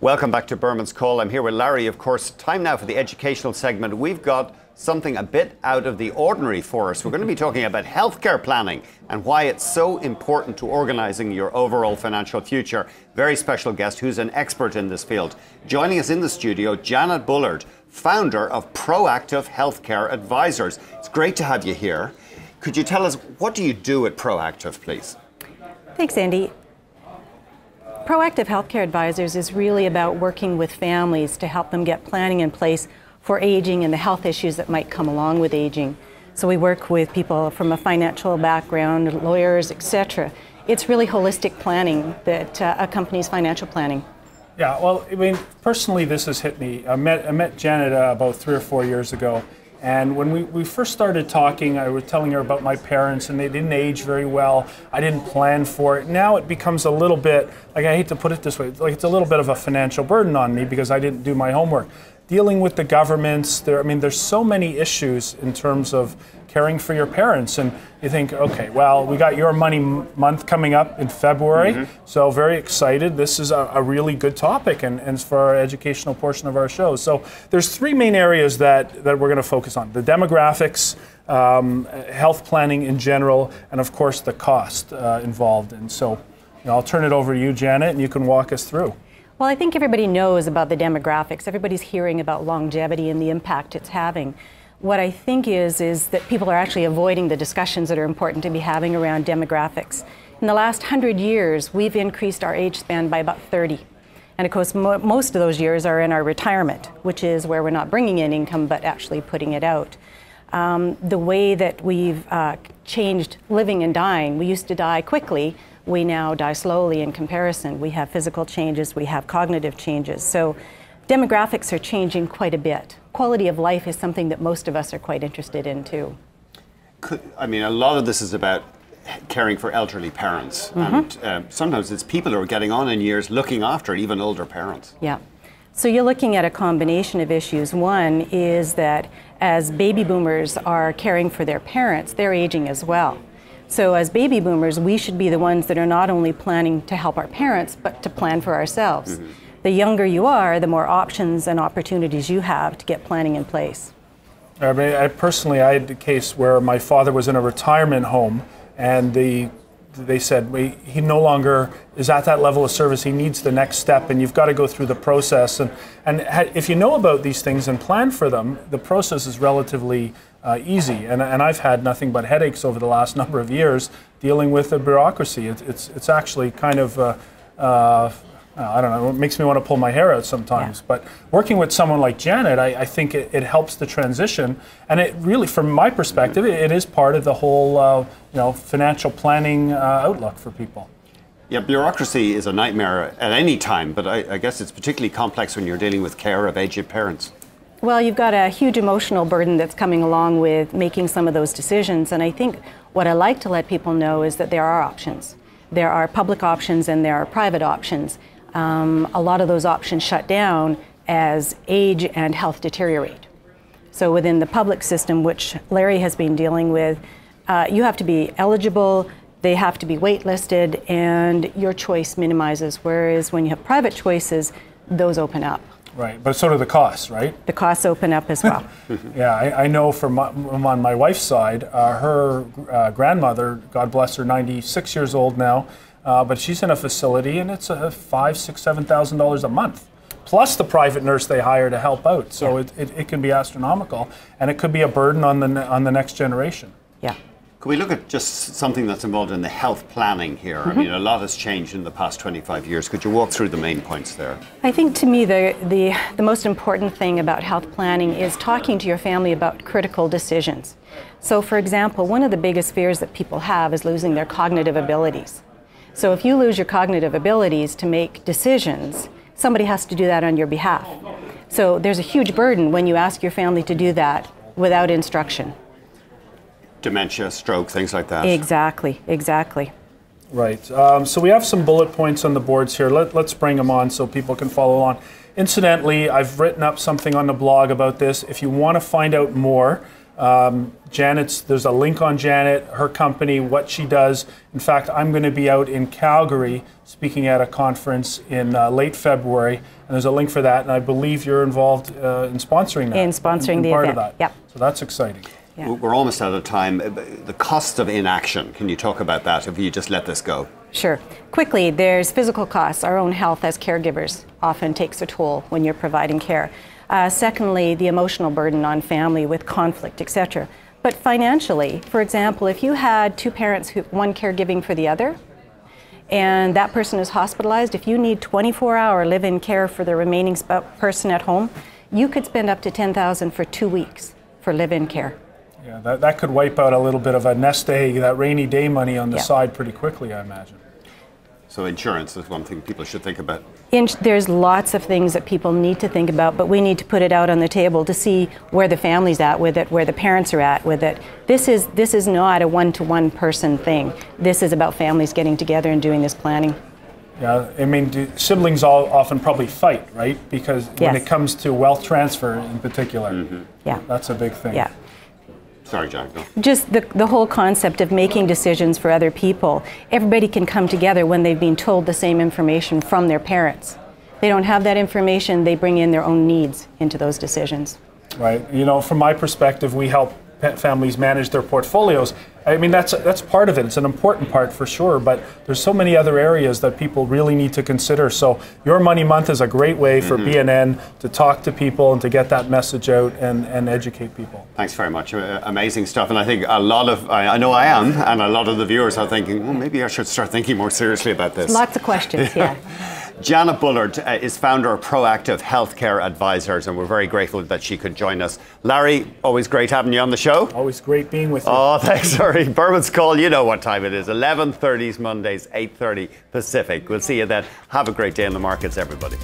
Welcome back to Berman's Call. I'm here with Larry. Of course, time now for the educational segment. We've got something a bit out of the ordinary for us. We're going to be talking about healthcare planning and why it's so important to organising your overall financial future. Very special guest who's an expert in this field. Joining us in the studio, Janet Bullard, founder of Proactive Healthcare Advisors. It's great to have you here. Could you tell us, what do you do at Proactive, please? Thanks, Andy. Proactive Healthcare Advisors is really about working with families to help them get planning in place for aging and the health issues that might come along with aging. So we work with people from a financial background, lawyers, etc. It's really holistic planning that accompanies financial planning. Yeah, well, I mean, personally, this has hit me. I met Janet about 3 or 4 years ago. And when we first started talking, I was telling her about my parents, and they didn't age very well. I didn't plan for it. Now it becomes a little bit, like, I hate to put it this way, like it's a little bit of a financial burden on me because I didn't do my homework. Dealing with the governments, there's so many issues in terms of caring for your parents, and you think, okay, well, we got Your Money Month coming up in February, so very excited. This is a really good topic, and for our educational portion of our show. So there's 3 main areas that we're going to focus on: the demographics, health planning in general, and of course the cost involved. And so, I'll turn it over to you, Janet, and you can walk us through. Well, I think everybody knows about the demographics. Everybody's hearing about longevity and the impact it's having. What I think is that people are actually avoiding the discussions that are important to be having around demographics. In the last 100 years, we've increased our age span by about 30. And of course, most of those years are in our retirement, which is where we're not bringing in income, but actually putting it out. The way that we've changed living and dying, we used to die quickly. We now die slowly in comparison. We have physical changes, we have cognitive changes. So demographics are changing quite a bit. Quality of life is something that most of us are quite interested in too. I mean, a lot of this is about caring for elderly parents. And sometimes it's people who are getting on in years looking after even older parents. Yeah. So you're looking at a combination of issues. One is that as baby boomers are caring for their parents, they're aging as well. So as baby boomers, we should be the ones that are not only planning to help our parents, but to plan for ourselves. The younger you are, the more options and opportunities you have to get planning in place. I mean, I had a case where my father was in a retirement home, and they said he no longer is at that level of service. He needs the next step, and you've got to go through the process. And if you know about these things and plan for them, the process is relatively easy. And I've had nothing but headaches over the last number of years dealing with the bureaucracy. It's actually kind of I don't know, it makes me want to pull my hair out sometimes. Yeah. But working with someone like Janet, I think it helps the transition. And it really, from my perspective, it is part of the whole financial planning outlook for people. Yeah, bureaucracy is a nightmare at any time, but I guess it's particularly complex when you're dealing with care of aged parents. Well, you've got a huge emotional burden that's coming along with making some of those decisions. And I think what I like to let people know is that there are options. There are public options and there are private options. A lot of those options shut down as age and health deteriorate. So within the public system, which Larry has been dealing with, you have to be eligible, they have to be waitlisted, and your choice minimizes. Whereas when you have private choices, those open up. Right, but so do the costs, right? The costs open up as well. Yeah, I know on my wife's side, her grandmother, God bless her, 96 years old now, but she's in a facility, and it's $5,000, $6,000, $7,000 a month, plus the private nurse they hire to help out. So it can be astronomical, and it could be a burden on the next generation. Yeah. Could we look at just something that's involved in the health planning here? I mean, a lot has changed in the past 25 years. Could you walk through the main points there? I think to me the most important thing about health planning is talking to your family about critical decisions. So for example, one of the biggest fears that people have is losing their cognitive abilities. So if you lose your cognitive abilities to make decisions, somebody has to do that on your behalf. So there's a huge burden when you ask your family to do that without instruction. Dementia, stroke, things like that. Exactly, exactly. Right. So we have some bullet points on the boards here. Let's bring them on so people can follow along. Incidentally, I've written up something on the blog about this. If you want to find out more, There's a link on Janet, her company, what she does. In fact, I'm going to be out in Calgary speaking at a conference in late February, and there's a link for that. And I believe you're involved in sponsoring that. In sponsoring the part event. of that. Yep. So that's exciting. Yeah. We're almost out of time. The cost of inaction, can you talk about that if you just let this go? Sure. Quickly, there's physical costs. Our own health as caregivers often takes a toll when you're providing care. Secondly, the emotional burden on family with conflict, etc. But financially, for example, if you had two parents, one caregiving for the other, and that person is hospitalized, if you need 24-hour live-in care for the remaining person at home, you could spend up to $10,000 for 2 weeks for live-in care. Yeah, that could wipe out a little bit of a nest egg, that rainy day money on the side pretty quickly, I imagine. So insurance is one thing people should think about. There's lots of things that people need to think about, but we need to put it out on the table to see where the family's at with it, where the parents are at with it. This is not a one-to-one person thing. This is about families getting together and doing this planning. Yeah, I mean, siblings all often probably fight, right? Because when it comes to wealth transfer in particular, that's a big thing. Yeah. Sorry, Jack. No. Just the whole concept of making decisions for other people. Everybody can come together when they've been told the same information from their parents. They don't have that information, they bring in their own needs into those decisions. Right. You know, from my perspective, we help families manage their portfolios. I mean, that's part of it. It's an important part for sure, but there's so many other areas that people really need to consider. So Your Money Month is a great way for BNN to talk to people and to get that message out and educate people. Thanks very much. Amazing stuff. And I think a lot of, I know I am, and a lot of the viewers are thinking, well, maybe I should start thinking more seriously about this. Lots of questions, yeah. Janet Bullard is founder of Proactive Healthcare Advisors, and we're very grateful that she could join us. Larry, always great having you on the show. Always great being with you. Oh, thanks, sorry. Berman's Call, you know what time it is. 11:30 Mondays, 8:30 Pacific. We'll see you then. Have a great day in the markets, everybody.